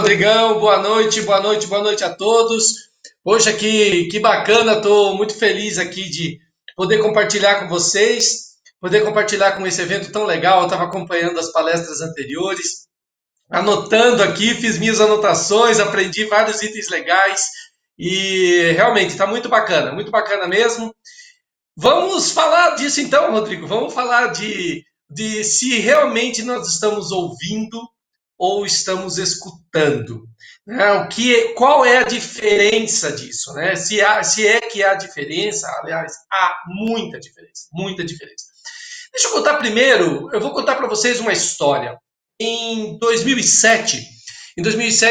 Rodrigão, boa noite, boa noite, boa noite a todos. Poxa, que bacana, estou muito feliz aqui de poder compartilhar com vocês, poder compartilhar com esse evento tão legal. Eu estava acompanhando as palestras anteriores, anotando aqui, fiz minhas anotações, aprendi vários itens legais e realmente está muito bacana mesmo. Vamos falar disso então, Rodrigo. Vamos falar de se realmente nós estamos ouvindo ou estamos escutando. Né? Qual é a diferença disso? Né? Se é que há diferença, aliás, há muita diferença, muita diferença. Deixa eu contar primeiro, eu vou contar para vocês uma história. Em 2007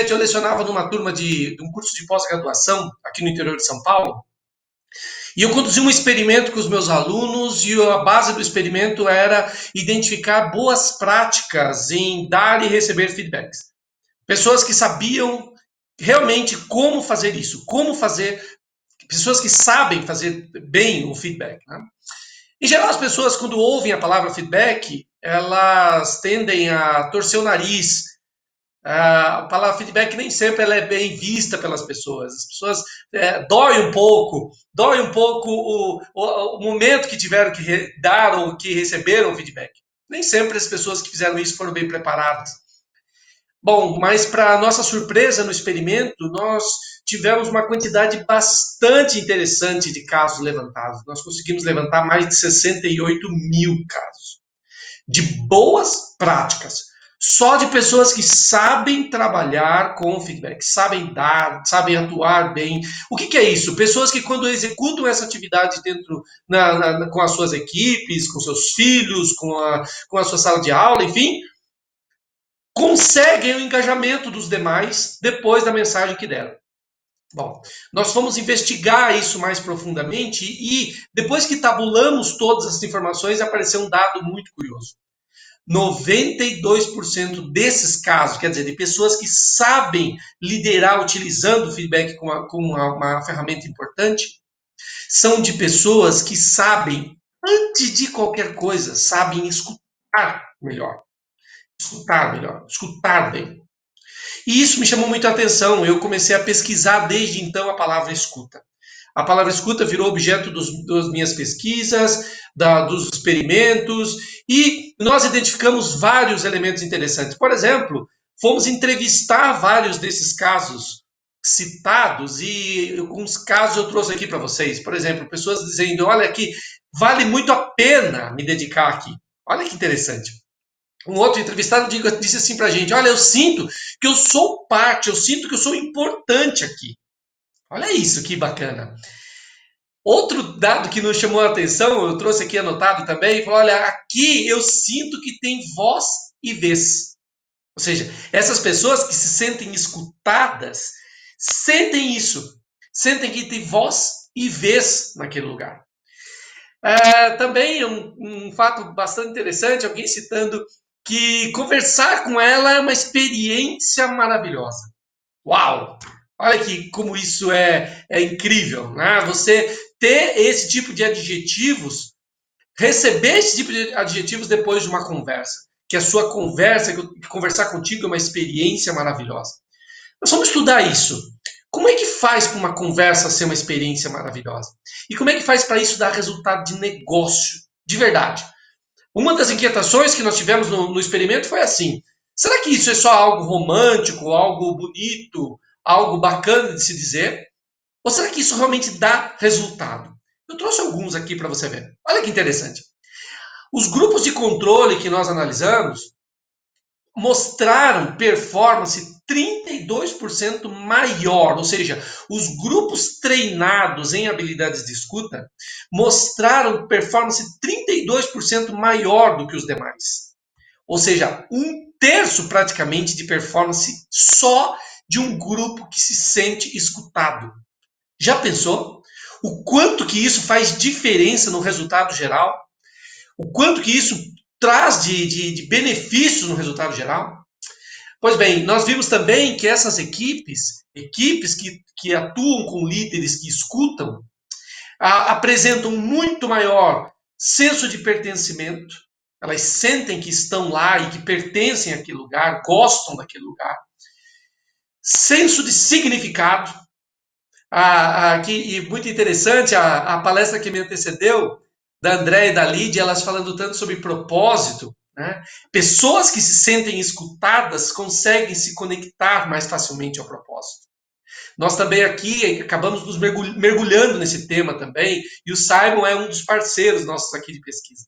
eu lecionava numa turma de um curso de pós-graduação aqui no interior de São Paulo. E eu conduzi um experimento com os meus alunos e a base do experimento era identificar boas práticas em dar e receber feedbacks. Pessoas que sabiam realmente como fazer isso, pessoas que sabem fazer bem o feedback. Né? Em geral, as pessoas, quando ouvem a palavra feedback, elas tendem a torcer o nariz. A palavra feedback nem sempre ela é bem vista pelas pessoas. As pessoas dói um pouco o momento que tiveram que dar ou que receberam o feedback. Nem sempre as pessoas que fizeram isso foram bem preparadas. Bom, mas para nossa surpresa no experimento, nós tivemos uma quantidade bastante interessante de casos levantados. Nós conseguimos levantar mais de 68 mil casos de boas práticas. Só de pessoas que sabem trabalhar com feedback, sabem dar, sabem atuar bem. O que é isso? Pessoas que quando executam essa atividade dentro com as suas equipes, com seus filhos, com a sua sala de aula, enfim, conseguem o engajamento dos demais depois da mensagem que deram. Bom, nós fomos investigar isso mais profundamente e depois que tabulamos todas as informações, apareceu um dado muito curioso. 92% desses casos, quer dizer, de pessoas que sabem liderar utilizando o feedback como uma ferramenta importante, são de pessoas que sabem, antes de qualquer coisa, sabem escutar melhor. Escutar bem. E isso me chamou muito a atenção. Eu comecei a pesquisar desde então a palavra escuta. A palavra escuta virou objeto das minhas pesquisas, dos experimentos, e nós identificamos vários elementos interessantes. Por exemplo, fomos entrevistar vários desses casos citados, e alguns casos eu trouxe aqui para vocês. Por exemplo, pessoas dizendo, olha aqui, vale muito a pena me dedicar aqui. Olha que interessante. Um outro entrevistado disse assim pra gente, olha, eu sinto que eu sou parte, eu sinto que eu sou importante aqui. Olha isso, que bacana. Outro dado que nos chamou a atenção, eu trouxe aqui anotado também, falou, olha, aqui eu sinto que tem voz e vez. Ou seja, essas pessoas que se sentem escutadas, sentem isso, sentem que tem voz e vez naquele lugar. Também um fato bastante interessante, alguém citando que conversar com ela é uma experiência maravilhosa. Uau! Olha que como isso é incrível, né? Você ter esse tipo de adjetivos, receber esse tipo de adjetivos depois de uma conversa, que a sua conversa, que conversar contigo é uma experiência maravilhosa. Nós vamos estudar isso. Como é que faz para uma conversa ser uma experiência maravilhosa? E como é que faz para isso dar resultado de negócio, de verdade? Uma das inquietações que nós tivemos no experimento foi assim, será que isso é só algo romântico, algo bonito, algo bacana de se dizer? Ou será que isso realmente dá resultado? Eu trouxe alguns aqui para você ver. Olha que interessante. Os grupos de controle que nós analisamos mostraram performance 32% maior, ou seja, os grupos treinados em habilidades de escuta mostraram performance 32% maior do que os demais. Ou seja, um terço praticamente de performance só de um grupo que se sente escutado. Já pensou? O quanto que isso faz diferença no resultado geral? O quanto que isso traz de benefícios no resultado geral? Pois bem, nós vimos também que essas equipes que atuam com líderes que escutam, apresentam muito maior senso de pertencimento, elas sentem que estão lá e que pertencem àquele lugar, gostam daquele lugar. senso de significado. E muito interessante, a palestra que me antecedeu, da Andréa e da Lídia, elas falando tanto sobre propósito, né? Pessoas que se sentem escutadas conseguem se conectar mais facilmente ao propósito. Nós também aqui acabamos nos mergulhando nesse tema também, e o Simon é um dos parceiros nossos aqui de pesquisa.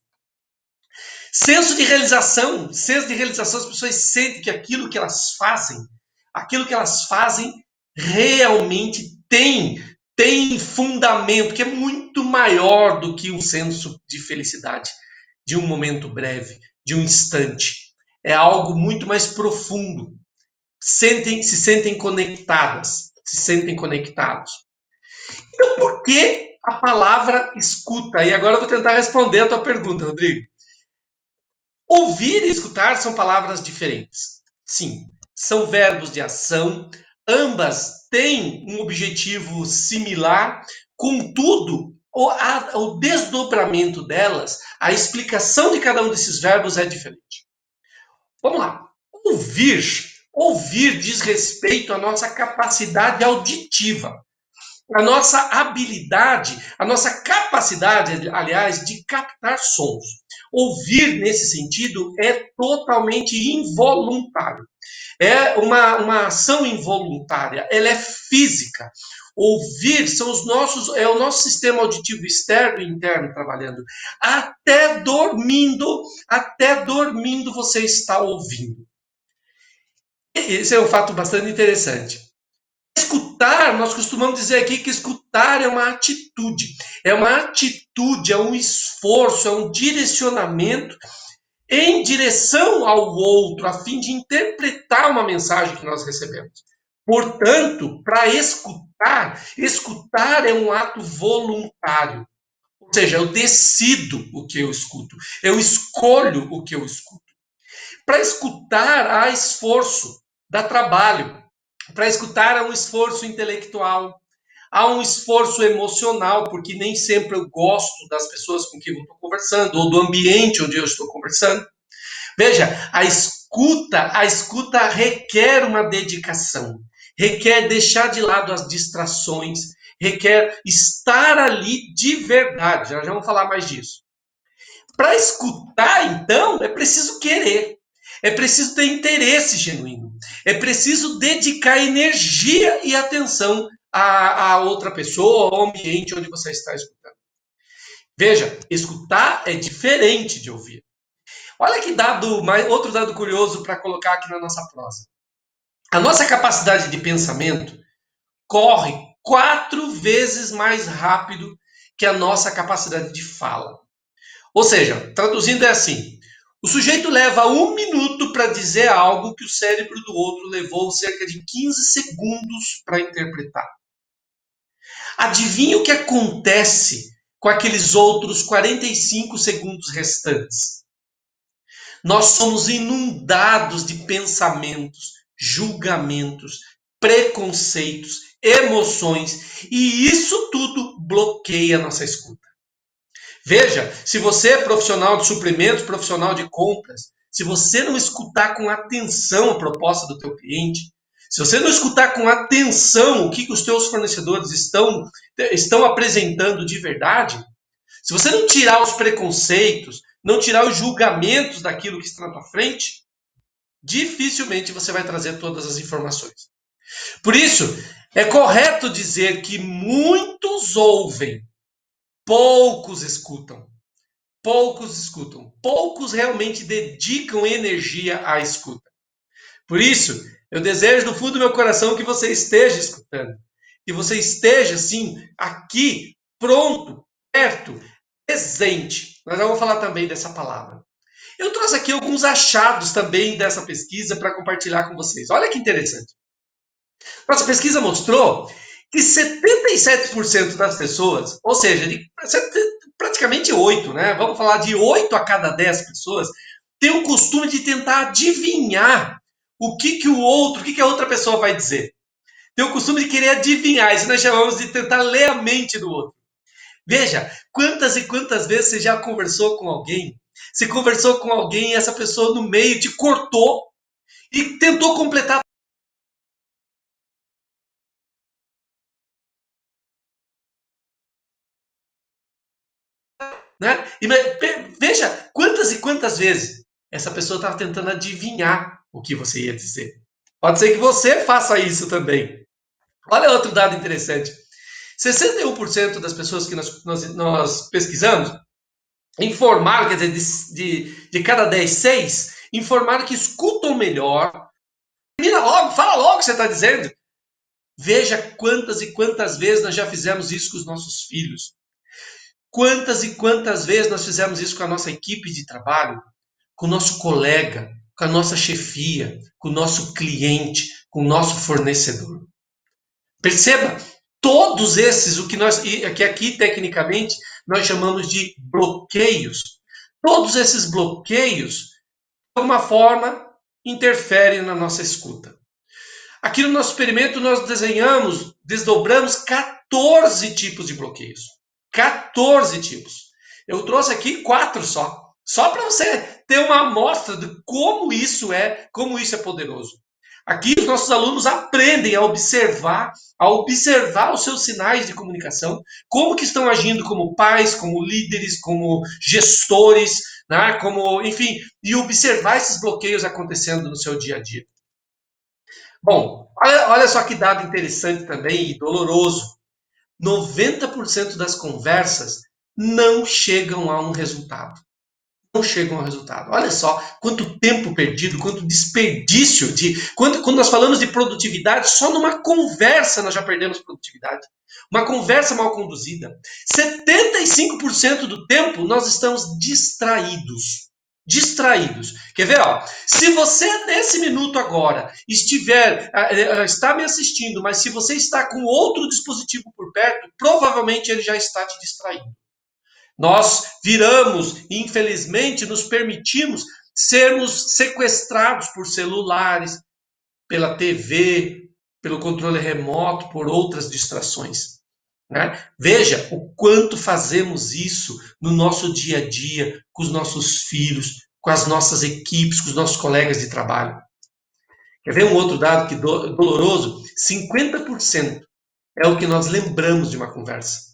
Senso de realização, as pessoas sentem que aquilo que elas fazem realmente tem fundamento, que é muito maior do que um senso de felicidade, de um momento breve, de um instante. É algo muito mais profundo. Se sentem conectadas, se sentem conectados. Então, por que a palavra escuta? E agora eu vou tentar responder a tua pergunta, Rodrigo. Ouvir e escutar são palavras diferentes. Sim, são verbos de ação, ambas têm um objetivo similar, contudo, o desdobramento delas, a explicação de cada um desses verbos é diferente. Vamos lá. Ouvir diz respeito à nossa capacidade auditiva, a nossa habilidade, a nossa capacidade, aliás, de captar sons. Ouvir, nesse sentido, é totalmente involuntário. É uma ação involuntária, ela é física. Ouvir é o nosso sistema auditivo externo e interno trabalhando. Até dormindo você está ouvindo. Esse é um fato bastante interessante. Escutar, nós costumamos dizer aqui que escutar é uma atitude. É uma atitude, é um esforço, é um direcionamento em direção ao outro, a fim de interpretar uma mensagem que nós recebemos. Portanto, para escutar é um ato voluntário. Ou seja, eu decido o que eu escuto, eu escolho o que eu escuto. Para escutar há esforço, dá trabalho. Para escutar há um esforço intelectual, há um esforço emocional, porque nem sempre eu gosto das pessoas com quem eu estou conversando, ou do ambiente onde eu estou conversando. Veja, a escuta requer uma dedicação, requer deixar de lado as distrações, requer estar ali de verdade. Já vamos falar mais disso. Para escutar, então, é preciso querer, é preciso ter interesse genuíno, é preciso dedicar energia e atenção a outra pessoa, ao ambiente onde você está escutando. Veja, escutar é diferente de ouvir. Olha que outro dado curioso para colocar aqui na nossa prosa. A nossa capacidade de pensamento corre 4 vezes mais rápido que a nossa capacidade de fala. Ou seja, traduzindo é assim: o sujeito leva 1 minuto para dizer algo que o cérebro do outro levou cerca de 15 segundos para interpretar. Adivinha o que acontece com aqueles outros 45 segundos restantes? Nós somos inundados de pensamentos, julgamentos, preconceitos, emoções, e isso tudo bloqueia a nossa escuta. Veja, se você é profissional de suprimentos, profissional de compras, se você não escutar com atenção a proposta do teu cliente, se você não escutar com atenção o que os teus fornecedores estão apresentando de verdade, se você não tirar os preconceitos, não tirar os julgamentos daquilo que está na tua frente, dificilmente você vai trazer todas as informações. Por isso, é correto dizer que muitos ouvem, poucos escutam. Poucos realmente dedicam energia à escuta. Por isso, eu desejo do fundo do meu coração que você esteja escutando, que você esteja, assim, aqui, pronto, perto, presente. Nós já vamos falar também dessa palavra. Eu trouxe aqui alguns achados também dessa pesquisa para compartilhar com vocês. Olha que interessante. Nossa pesquisa mostrou que 77% das pessoas, ou seja, praticamente 8, né? Vamos falar de 8 a cada 10 pessoas, tem o costume de tentar adivinhar o que a outra pessoa vai dizer. Tem o costume de querer adivinhar, isso nós chamamos de tentar ler a mente do outro. Veja, quantas e quantas vezes você já conversou com alguém? Você conversou com alguém e essa pessoa no meio te cortou e tentou completar Né? E veja quantas e quantas vezes essa pessoa estava tentando adivinhar o que você ia dizer. Pode ser que você faça isso também. Olha outro dado interessante. 61% das pessoas que nós pesquisamos informaram, quer dizer, de cada 10, 6 informaram que escutam melhor. Termina logo, fala logo o que você está dizendo. Veja quantas e quantas vezes nós já fizemos isso com os nossos filhos. Quantas e quantas vezes nós fizemos isso com a nossa equipe de trabalho, com o nosso colega, com a nossa chefia, com o nosso cliente, com o nosso fornecedor. Perceba, todos esses, o que aqui tecnicamente nós chamamos de bloqueios, todos esses bloqueios, de alguma forma, interferem na nossa escuta. Aqui no nosso experimento nós desdobramos 14 tipos de bloqueios. 14 tipos. Eu trouxe aqui 4 só para você ter uma amostra de como isso é poderoso. Aqui os nossos alunos aprendem a observar os seus sinais de comunicação, como que estão agindo como pais, como líderes, como gestores, né? Enfim, e observar esses bloqueios acontecendo no seu dia a dia. Bom, olha só que dado interessante também e doloroso. 90% das conversas não chegam a um resultado. Não chegam ao resultado. Olha só quanto tempo perdido, quanto desperdício quando nós falamos de produtividade, só numa conversa nós já perdemos produtividade. Uma conversa mal conduzida. 75% do tempo nós estamos distraídos. Distraídos. Quer ver? Ó? Se você nesse minuto agora está me assistindo, mas se você está com outro dispositivo por perto, provavelmente ele já está te distraindo. Nós viramos, infelizmente, nos permitimos sermos sequestrados por celulares, pela TV, pelo controle remoto, por outras distrações. Né? Veja o quanto fazemos isso no nosso dia a dia, com os nossos filhos, com as nossas equipes, com os nossos colegas de trabalho. Quer ver um outro dado que doloroso? 50% é o que nós lembramos de uma conversa.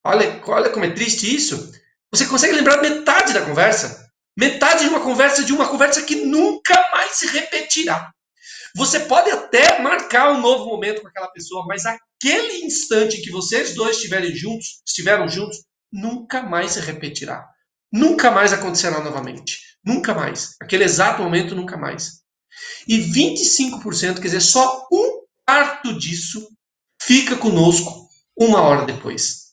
Olha como é triste isso. Você consegue lembrar metade da conversa. Metade de uma conversa que nunca mais se repetirá. Você pode até marcar um novo momento com aquela pessoa, mas aquele instante que vocês dois estiveram juntos, nunca mais se repetirá. Nunca mais acontecerá novamente. Nunca mais. Aquele exato momento, nunca mais. E 25%, quer dizer, só um quarto disso fica conosco uma hora depois.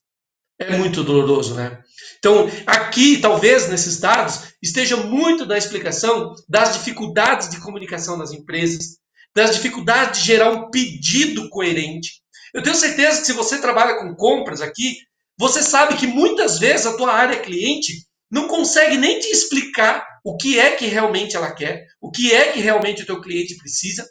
É muito doloroso, né? Então, aqui, talvez, nesses dados, esteja muito da explicação das dificuldades de comunicação das empresas, das dificuldades de gerar um pedido coerente. Eu tenho certeza que se você trabalha com compras aqui, você sabe que muitas vezes a tua área cliente não consegue nem te explicar o que é que realmente ela quer, o que é que realmente o teu cliente precisa.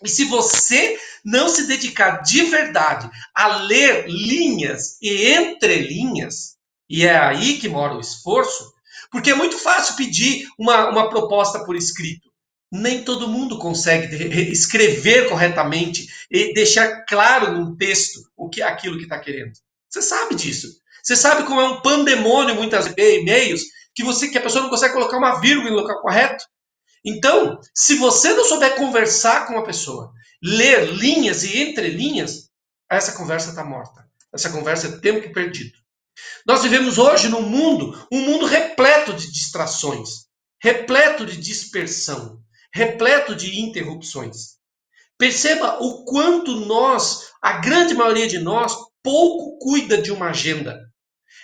E se você não se dedicar de verdade a ler linhas e entrelinhas, e é aí que mora o esforço, porque é muito fácil pedir uma proposta por escrito. Nem todo mundo consegue escrever corretamente e deixar claro num texto aquilo que está querendo. Você sabe disso. Você sabe como é um pandemônio muitas vezes, e-mails, que a pessoa não consegue colocar uma vírgula no local correto. Então, se você não souber conversar com uma pessoa, ler linhas e entrelinhas, essa conversa está morta. Essa conversa é tempo perdido. Nós vivemos hoje um mundo repleto de distrações, repleto de dispersão, repleto de interrupções. Perceba o quanto a grande maioria de nós, pouco cuida de uma agenda.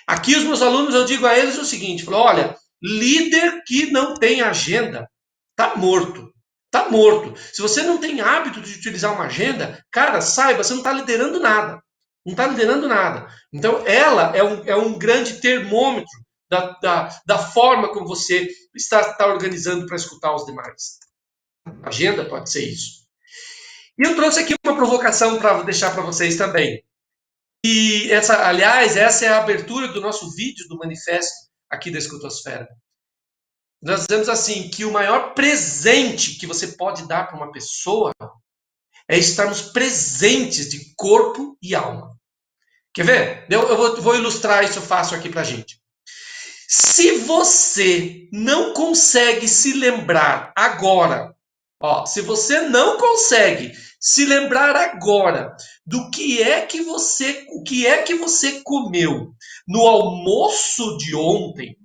Aqui os meus alunos, eu digo a eles o seguinte, olha, líder que não tem agenda, tá morto. Tá morto. Se você não tem hábito de utilizar uma agenda, cara, saiba, você não está liderando nada. Não está liderando nada. Então, ela é um grande termômetro da forma como você está organizando para escutar os demais. A agenda pode ser isso. E eu trouxe aqui uma provocação para deixar para vocês também. E essa é a abertura do nosso vídeo do manifesto aqui da Escutosfera. Nós dizemos assim, que o maior presente que você pode dar para uma pessoa é estarmos presentes de corpo e alma. Quer ver? Eu vou ilustrar isso fácil aqui para a gente. Se você não consegue se lembrar agora, se você não consegue se lembrar agora do o que é que você comeu no almoço de ontem,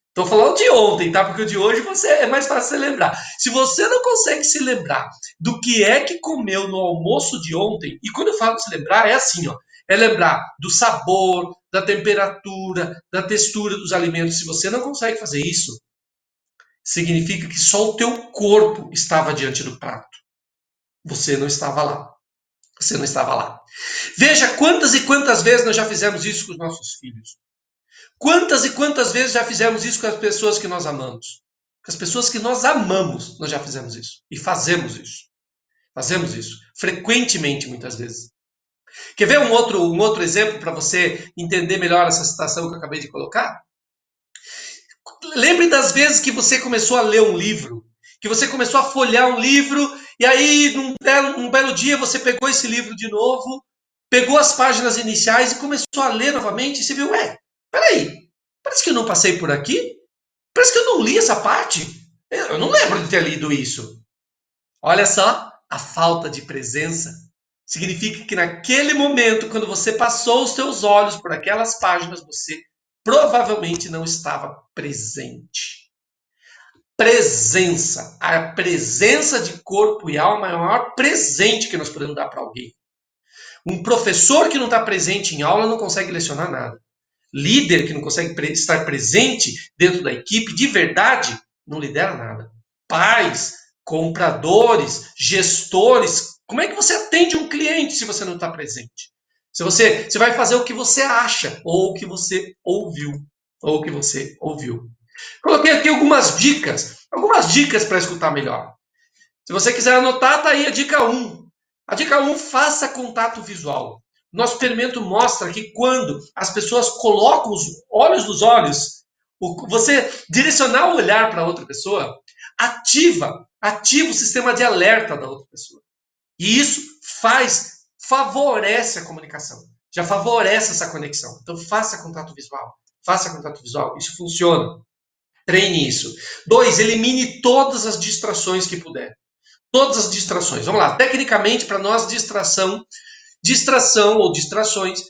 estou falando de ontem, tá? Porque o de hoje é mais fácil você lembrar. Se você não consegue se lembrar do que é que comeu no almoço de ontem, e quando eu falo se lembrar, é assim, é lembrar do sabor, da temperatura, da textura dos alimentos. Se você não consegue fazer isso, significa que só o teu corpo estava diante do prato. Você não estava lá. Você não estava lá. Veja quantas e quantas vezes nós já fizemos isso com os nossos filhos. Quantas e quantas vezes já fizemos isso com as pessoas que nós amamos? Com as pessoas que nós amamos, nós já fizemos isso. E fazemos isso. Fazemos isso. Frequentemente, muitas vezes. Quer ver um outro exemplo para você entender melhor essa situação que eu acabei de colocar? Lembre das vezes que você começou a ler um livro, que você começou a folhear um livro, e aí, num belo dia, você pegou esse livro de novo, pegou as páginas iniciais e começou a ler novamente, e você viu, peraí, parece que eu não passei por aqui, parece que eu não li essa parte, eu não lembro de ter lido isso. Olha só, a falta de presença significa que naquele momento, quando você passou os seus olhos por aquelas páginas, você provavelmente não estava presente. Presença. A presença de corpo e alma é o maior presente que nós podemos dar para alguém. Um professor que não está presente em aula não consegue lecionar nada. Líder que não consegue estar presente dentro da equipe, de verdade, não lidera nada. Pais, compradores, gestores, como é que você atende um cliente se você não está presente? Se você vai fazer o que você acha, ou o que você ouviu, ou o que você ouviu. Coloquei aqui algumas dicas para escutar melhor. Se você quiser anotar, tá aí a dica 1. A dica 1, faça contato visual. Nosso experimento mostra que quando as pessoas colocam os olhos nos olhos, você direcionar o olhar para outra pessoa, ativa o sistema de alerta da outra pessoa. E isso favorece a comunicação. Já favorece essa conexão. Então faça contato visual. Faça contato visual. Isso funciona. Treine isso. 2, elimine todas as distrações que puder. Todas as distrações. Vamos lá. Tecnicamente, para nós, distração ou distrações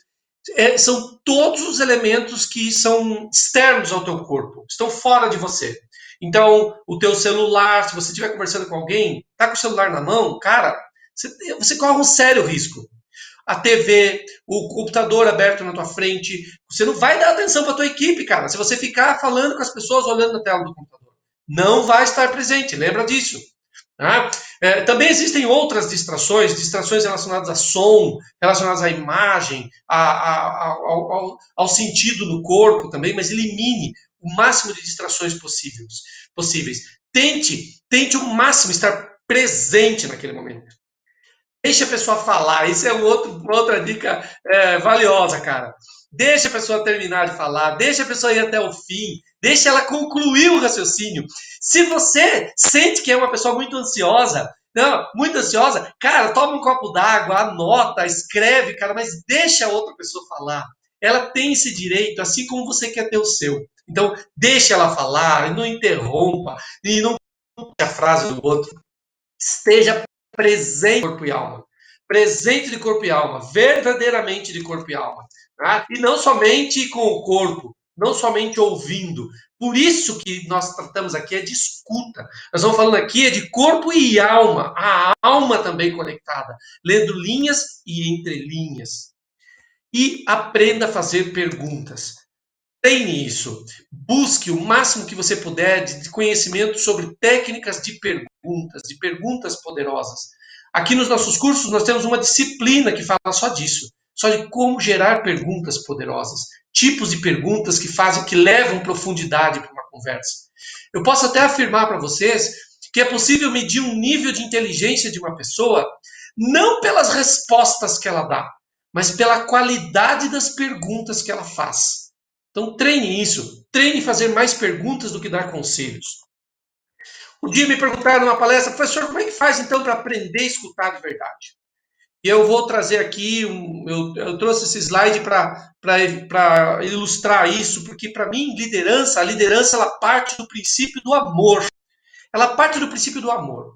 são todos os elementos que são externos ao teu corpo, estão fora de você. Então, o teu celular, se você estiver conversando com alguém, tá com o celular na mão, cara, você corre um sério risco. A TV, o computador aberto na tua frente, você não vai dar atenção para tua equipe, cara, se você ficar falando com as pessoas olhando na tela do computador. Não vai estar presente, lembra disso. Tá? Também existem outras distrações relacionadas a som, relacionadas à imagem, ao sentido no corpo também, mas elimine o máximo de distrações possíveis. Tente o máximo estar presente naquele momento. Deixa a pessoa falar, isso é outra dica valiosa, cara. Deixa a pessoa terminar de falar, deixa a pessoa ir até o fim, deixa ela concluir o raciocínio. Se você sente que é uma pessoa muito ansiosa, cara, toma um copo d'água, anota, escreve, cara, mas deixa a outra pessoa falar. Ela tem esse direito, assim como você quer ter o seu. Então, deixa ela falar, e não interrompa, e não a frase do outro. Esteja presente de corpo e alma. Presente de corpo e alma, verdadeiramente de corpo e alma. Tá? E não somente com o corpo, não somente ouvindo. Por isso que nós tratamos aqui de escuta. Nós estamos falando aqui de corpo e alma, a alma também conectada, lendo linhas e entrelinhas. E aprenda a fazer perguntas. Treine isso. Busque o máximo que você puder de conhecimento sobre técnicas de perguntas poderosas. Aqui nos nossos cursos nós temos uma disciplina que fala só disso, só de como gerar perguntas poderosas, tipos de perguntas que levam profundidade para uma conversa. Eu posso até afirmar para vocês que é possível medir um nível de inteligência de uma pessoa não pelas respostas que ela dá, mas pela qualidade das perguntas que ela faz. Então treine isso, treine fazer mais perguntas do que dar conselhos. Um dia me perguntaram numa palestra, professor, como é que faz então para aprender a escutar de verdade? E eu vou trazer aqui, eu trouxe esse slide para ilustrar isso, porque para mim, a liderança ela parte do princípio do amor. Ela parte do princípio do amor.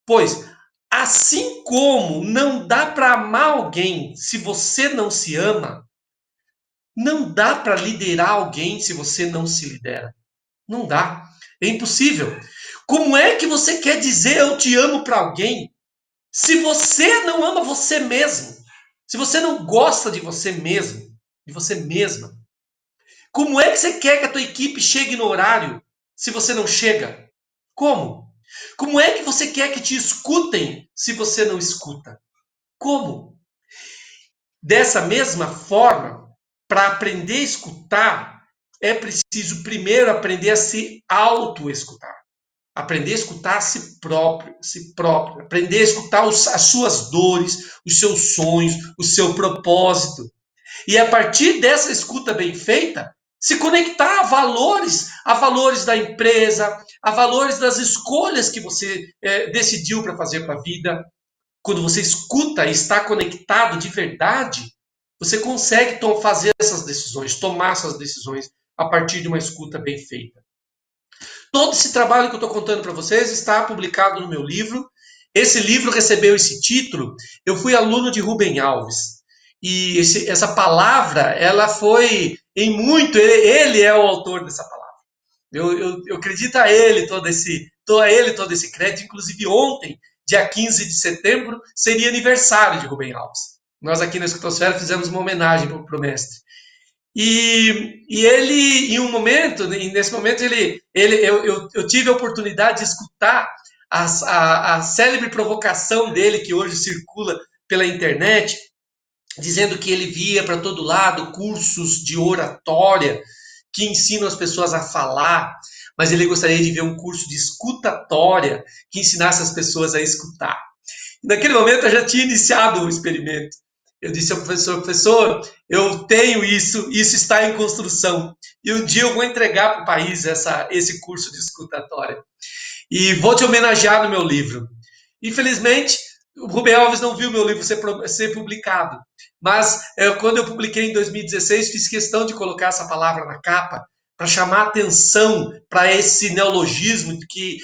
Pois, assim como não dá para amar alguém se você não se ama, não dá para liderar alguém se você não se lidera. Não dá. É impossível. Como é que você quer dizer eu te amo para alguém se você não ama você mesmo? Se você não gosta de você mesmo, de você mesma? Como é que você quer que a tua equipe chegue no horário se você não chega? Como? Como é que você quer que te escutem se você não escuta? Como? Dessa mesma forma, para aprender a escutar, é preciso primeiro aprender a se auto-escutar. Aprender a escutar a si próprio, aprender a escutar as suas dores, os seus sonhos, o seu propósito. E a partir dessa escuta bem feita, se conectar a valores da empresa, a valores das escolhas que você decidiu para fazer para a vida. Quando você escuta e está conectado de verdade, você consegue fazer essas decisões, tomar essas decisões a partir de uma escuta bem feita. Todo esse trabalho que eu estou contando para vocês está publicado no meu livro. Esse livro recebeu esse título. Eu fui aluno de Rubem Alves. E essa palavra, ela foi em muito. Ele é o autor dessa palavra. Eu acredito a ele todo esse crédito. Inclusive, ontem, dia 15 de setembro, seria aniversário de Rubem Alves. Nós aqui na Escutosfera fizemos uma homenagem para o mestre. E ele, em um momento, nesse momento, eu tive a oportunidade de escutar a célebre provocação dele, que hoje circula pela internet, dizendo que ele via para todo lado cursos de oratória que ensinam as pessoas a falar, mas ele gostaria de ver um curso de escutatória que ensinasse as pessoas a escutar. Naquele momento eu já tinha iniciado o experimento. Eu disse ao professor, eu tenho isso está em construção. E um dia eu vou entregar para o país esse curso de escutatória. E vou te homenagear no meu livro. Infelizmente, o Rubem Alves não viu meu livro ser publicado. Mas quando eu publiquei em 2016, fiz questão de colocar essa palavra na capa para chamar atenção para esse neologismo de que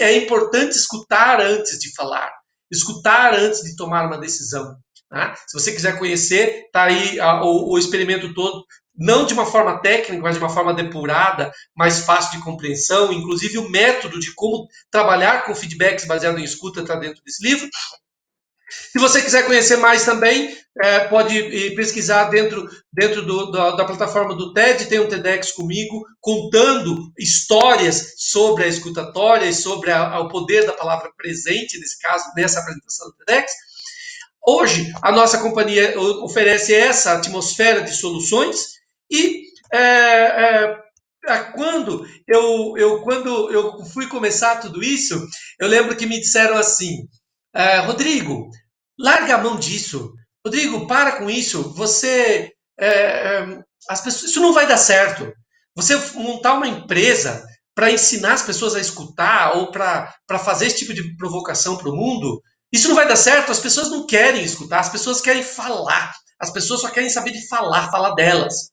é importante escutar antes de falar, escutar antes de tomar uma decisão. Né? Se você quiser conhecer, está aí o experimento todo, não de uma forma técnica, mas de uma forma depurada, mais fácil de compreensão. Inclusive, o método de como trabalhar com feedbacks baseado em escuta está dentro desse livro. Se você quiser conhecer mais também, pode pesquisar dentro da plataforma do TED, tem um TEDx comigo, contando histórias sobre a escutatória e sobre o poder da palavra presente, nesse caso, nessa apresentação do TEDx. Hoje, a nossa companhia oferece essa atmosfera de soluções e quando eu fui começar tudo isso, eu lembro que me disseram assim, Rodrigo, larga a mão disso. Rodrigo, para com isso. As pessoas, isso não vai dar certo. Você montar uma empresa para ensinar as pessoas a escutar ou para fazer esse tipo de provocação para o mundo, isso não vai dar certo. As pessoas não querem escutar, as pessoas querem falar. As pessoas só querem saber de falar delas.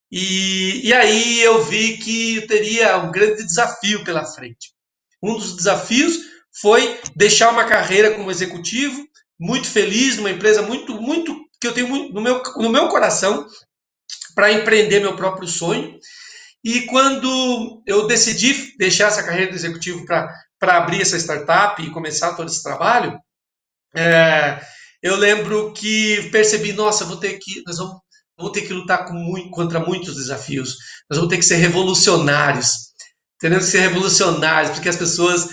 E aí eu vi que eu teria um grande desafio pela frente. Um dos desafios foi deixar uma carreira como executivo, muito feliz, numa empresa muito que eu tenho muito no meu coração, para empreender meu próprio sonho. E quando eu decidi deixar essa carreira de executivo para abrir essa startup e começar todo esse trabalho, eu lembro que percebi, nossa, nós vamos ter que lutar contra muitos desafios. Nós vamos ter que ser revolucionários. Teremos que ser revolucionários, porque as pessoas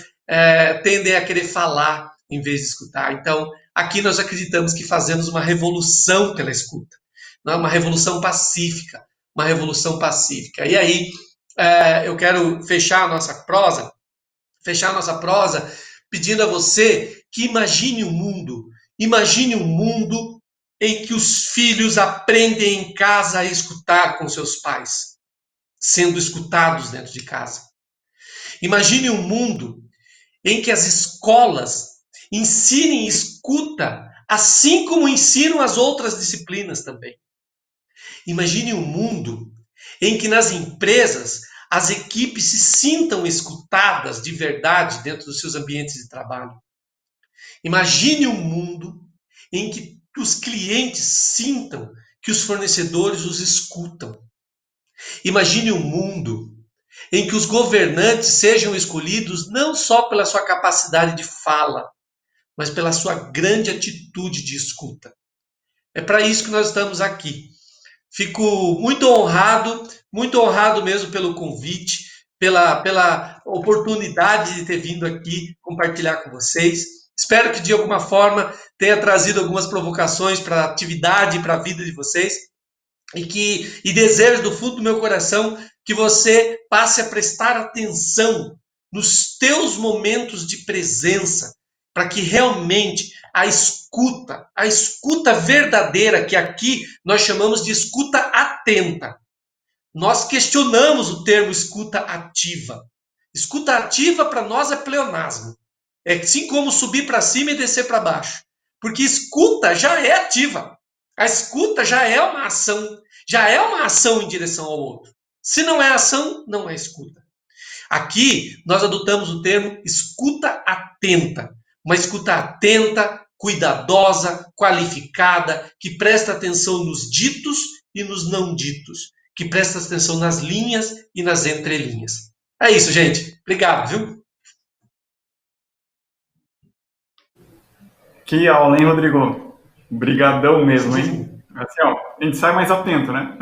tendem a querer falar em vez de escutar. Então, aqui nós acreditamos que fazemos uma revolução pela escuta, não é? Uma revolução pacífica, uma revolução pacífica. E aí, eu quero fechar a nossa prosa pedindo a você que imagine um mundo em que os filhos aprendem em casa a escutar com seus pais, sendo escutados dentro de casa. Imagine um mundo em que as escolas ensinem escuta assim como ensinam as outras disciplinas também. Imagine um mundo em que nas empresas as equipes se sintam escutadas de verdade dentro dos seus ambientes de trabalho. Imagine um mundo em que os clientes sintam que os fornecedores os escutam. Imagine um mundo em que os governantes sejam escolhidos não só pela sua capacidade de fala, mas pela sua grande atitude de escuta. É para isso que nós estamos aqui. Fico muito honrado mesmo pelo convite, pela oportunidade de ter vindo aqui compartilhar com vocês. Espero que de alguma forma tenha trazido algumas provocações para a atividade e para a vida de vocês. E desejo do fundo do meu coração que você passe a prestar atenção nos teus momentos de presença, para que realmente a escuta verdadeira, que aqui nós chamamos de escuta atenta. Nós questionamos o termo escuta ativa. Escuta ativa para nós é pleonasmo. É assim como subir para cima e descer para baixo. Porque escuta já é ativa. A escuta já é uma ação em direção ao outro. Se não é ação, não é escuta. Aqui nós adotamos o termo escuta atenta. Uma escuta atenta, cuidadosa, qualificada, que presta atenção nos ditos e nos não ditos, que presta atenção nas linhas e nas entrelinhas. É isso, gente. Obrigado, viu? Que aula, hein, Rodrigo? Brigadão mesmo, hein? Assim, ó, a gente sai mais atento, né?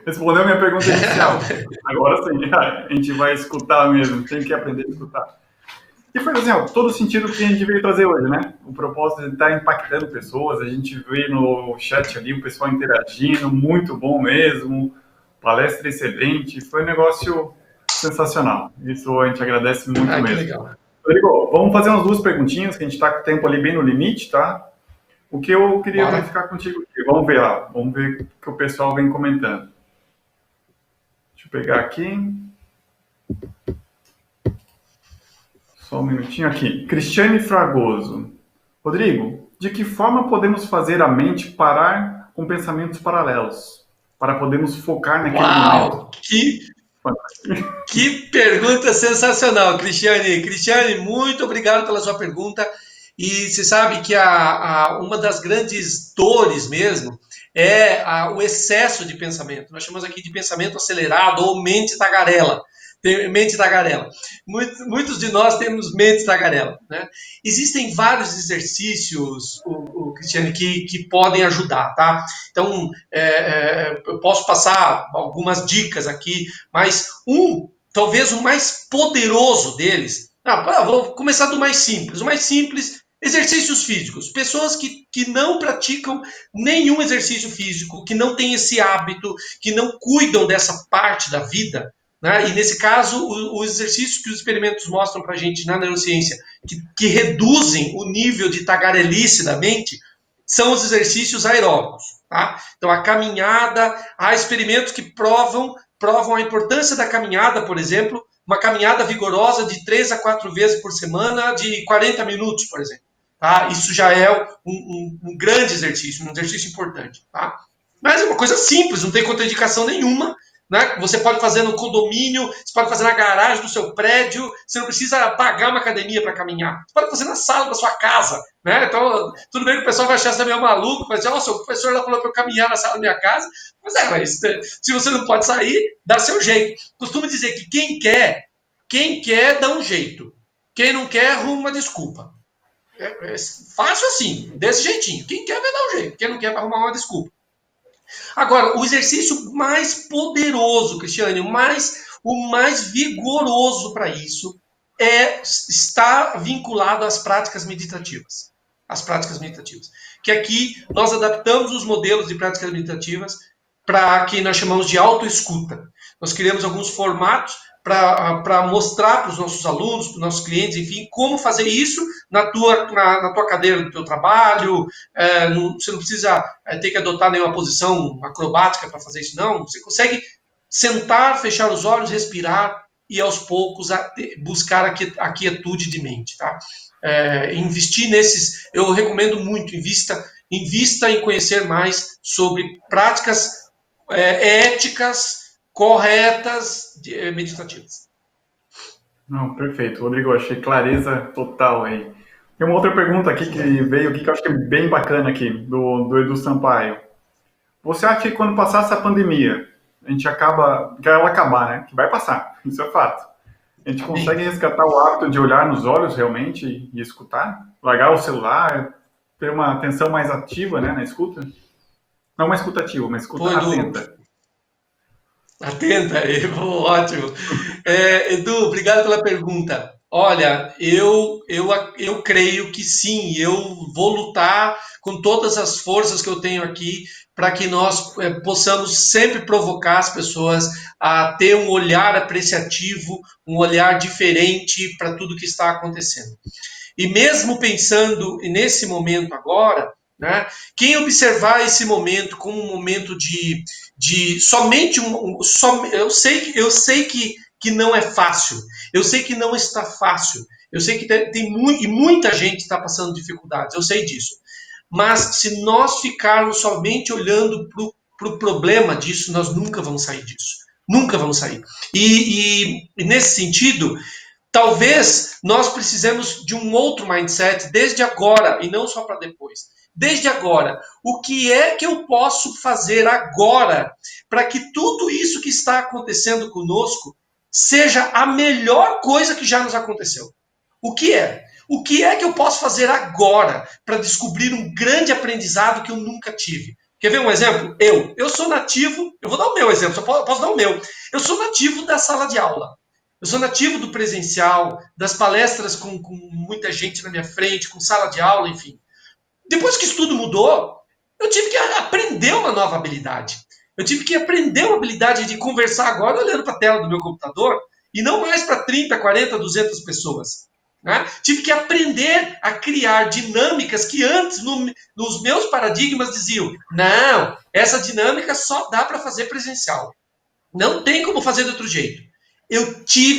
Respondeu a minha pergunta inicial. Agora sim, a gente vai escutar mesmo, tem que aprender a escutar. E foi assim, ó, todo o sentido que a gente veio trazer hoje, né? O propósito de estar impactando pessoas, a gente vê no chat ali o pessoal interagindo, muito bom mesmo, palestra excelente, foi um negócio sensacional. Isso a gente agradece muito mesmo. Que legal. Rodrigo, vamos fazer umas duas perguntinhas, que a gente está com o tempo ali bem no limite, tá? O que eu queria verificar contigo aqui, vamos ver lá, vamos ver o que o pessoal vem comentando. Deixa eu pegar aqui. Só um minutinho aqui. Cristiane Fragoso. Rodrigo, de que forma podemos fazer a mente parar com pensamentos paralelos? Para podermos focar naquele momento? Que pergunta sensacional, Cristiane. Cristiane, muito obrigado pela sua pergunta. E você sabe que uma das grandes dores mesmo é o excesso de pensamento. Nós chamamos aqui de pensamento acelerado ou mente tagarela. Mente tagarela. Muitos de nós temos mente tagarela, né? Existem vários exercícios, Cristiane, que podem ajudar, tá? Então, eu posso passar algumas dicas aqui, mas talvez o mais poderoso deles. Vou começar do mais simples. O mais simples, exercícios físicos. Pessoas que não praticam nenhum exercício físico, que não têm esse hábito, que não cuidam dessa parte da vida, né? E nesse caso, os exercícios que os experimentos mostram para a gente na neurociência, que reduzem o nível de tagarelice da mente, são os exercícios aeróbicos. Tá? Então, a caminhada, há experimentos que provam a importância da caminhada, por exemplo, uma caminhada vigorosa de 3 a 4 vezes por semana, de 40 minutos, por exemplo. Tá? Isso já é um grande exercício, um exercício importante. Tá? Mas é uma coisa simples, não tem contraindicação nenhuma. Né? Você pode fazer no condomínio, você pode fazer na garagem do seu prédio, você não precisa pagar uma academia para caminhar. Você pode fazer na sala da sua casa. Né? Então, tudo bem que o pessoal vai achar você meio maluco, vai dizer, nossa, o professor lá falou para eu caminhar na sala da minha casa. Mas se você não pode sair, dá seu jeito. Costumo dizer que quem quer, dá um jeito. Quem não quer, arruma uma desculpa. É fácil assim, desse jeitinho. Quem quer vai dar um jeito, quem não quer vai arrumar uma desculpa. Agora, o exercício mais poderoso, Cristiane, o mais vigoroso para isso está vinculado às práticas meditativas. As práticas meditativas. Que aqui nós adaptamos os modelos de práticas meditativas para que nós chamamos de autoescuta. Nós criamos alguns formatos para mostrar para os nossos alunos, para os nossos clientes, enfim, como fazer isso na tua cadeira do teu trabalho. Você não precisa ter que adotar nenhuma posição acrobática para fazer isso, não. Você consegue sentar, fechar os olhos, respirar e, aos poucos, buscar a quietude de mente. Tá? investir nesses, eu recomendo muito, invista em conhecer mais sobre práticas éticas corretas meditativas. Não, perfeito. Rodrigo, achei clareza total aí. Tem uma outra pergunta aqui que veio aqui que eu acho que é bem bacana aqui, do Edu Sampaio. Você acha que quando passar essa pandemia, a gente acaba, que ela acabar, né? Que vai passar, isso é fato. A gente consegue resgatar o hábito de olhar nos olhos realmente e escutar? Largar o celular, ter uma atenção mais ativa, né, na escuta? Não uma escuta ativa, uma escuta atenta. Atenta, ótimo. Edu, obrigado pela pergunta. Olha, eu creio que sim, eu vou lutar com todas as forças que eu tenho aqui para que nós possamos sempre provocar as pessoas a ter um olhar apreciativo, um olhar diferente para tudo que está acontecendo. E mesmo pensando nesse momento agora, né, quem observar esse momento como um momento de somente eu sei que não é fácil, eu sei que não está fácil, eu sei que tem muita gente está passando dificuldades, eu sei disso. Mas se nós ficarmos somente olhando para o problema disso, nós nunca vamos sair disso. Nunca vamos sair. E nesse sentido, talvez nós precisemos de um outro mindset desde agora e não só para depois. Desde agora, o que é que eu posso fazer agora para que tudo isso que está acontecendo conosco seja a melhor coisa que já nos aconteceu? O que é? O que é que eu posso fazer agora para descobrir um grande aprendizado que eu nunca tive? Quer ver um exemplo? Eu sou nativo, eu vou dar o meu exemplo, só posso dar o meu. Eu sou nativo da sala de aula. Eu sou nativo do presencial, das palestras com muita gente na minha frente, com sala de aula, enfim. Depois que isso tudo mudou, eu tive que aprender uma nova habilidade. Eu tive que aprender uma habilidade de conversar agora olhando para a tela do meu computador e não mais para 30, 40, 200 pessoas. Né? Tive que aprender a criar dinâmicas que antes, nos meus paradigmas, diziam: não, essa dinâmica só dá para fazer presencial. Não tem como fazer de outro jeito.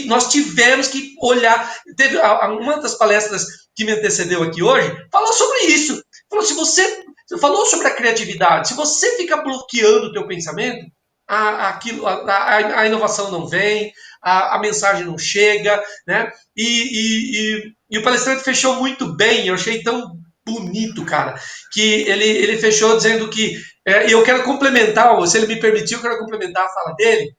Nós tivemos que olhar. Teve uma das palestras que me antecedeu aqui hoje, falou sobre isso. Falou: se você falou sobre a criatividade, se você fica bloqueando o teu pensamento, a inovação não vem, a mensagem não chega, né? E o palestrante fechou muito bem, eu achei tão bonito, cara, que ele fechou dizendo que eu quero complementar, se ele me permitiu, eu quero complementar a fala dele,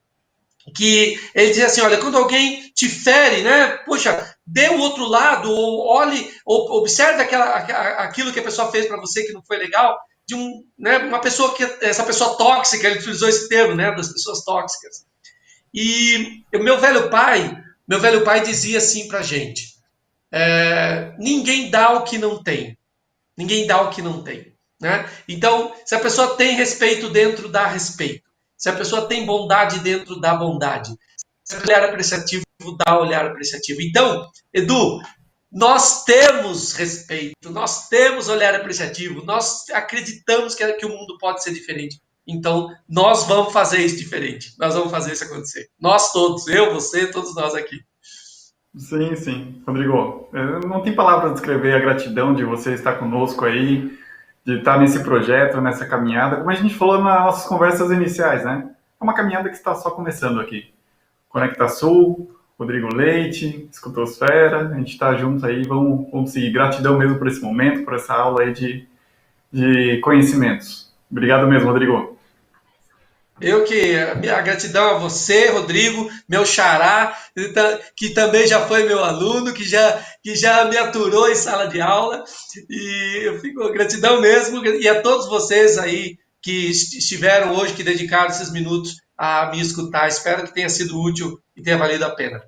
que ele dizia assim: olha, quando alguém te fere, né, poxa, dê o outro lado, ou olhe, ou observe aquilo que a pessoa fez para você que não foi legal, de uma pessoa essa pessoa tóxica, ele utilizou esse termo, né, das pessoas tóxicas. E o meu velho pai dizia assim pra gente: ninguém dá o que não tem. Ninguém dá o que não tem. Né? Então, se a pessoa tem respeito dentro, dá respeito. Se a pessoa tem bondade dentro, dá bondade. Se a olhar apreciativo, dá olhar apreciativo. Então, Edu, nós temos respeito, nós temos olhar apreciativo, nós acreditamos que o mundo pode ser diferente. Então, nós vamos fazer isso diferente. Nós vamos fazer isso acontecer. Nós todos, eu, você, todos nós aqui. Sim, sim. Rodrigo, não tem palavra para descrever a gratidão de você estar conosco aí, de estar nesse projeto, nessa caminhada. Como a gente falou nas nossas conversas iniciais, né? É uma caminhada que está só começando aqui. Conecta Sul, Rodrigo Leite, Escutosfera, a gente está junto aí, vamos seguir. Gratidão mesmo por esse momento, por essa aula aí de conhecimentos. Obrigado mesmo, Rodrigo. Minha gratidão a você, Rodrigo, meu xará, que também já foi meu aluno, que já me aturou em sala de aula, e eu fico gratidão mesmo, e a todos vocês aí que estiveram hoje, que dedicaram esses minutos a me escutar. Espero que tenha sido útil e tenha valido a pena.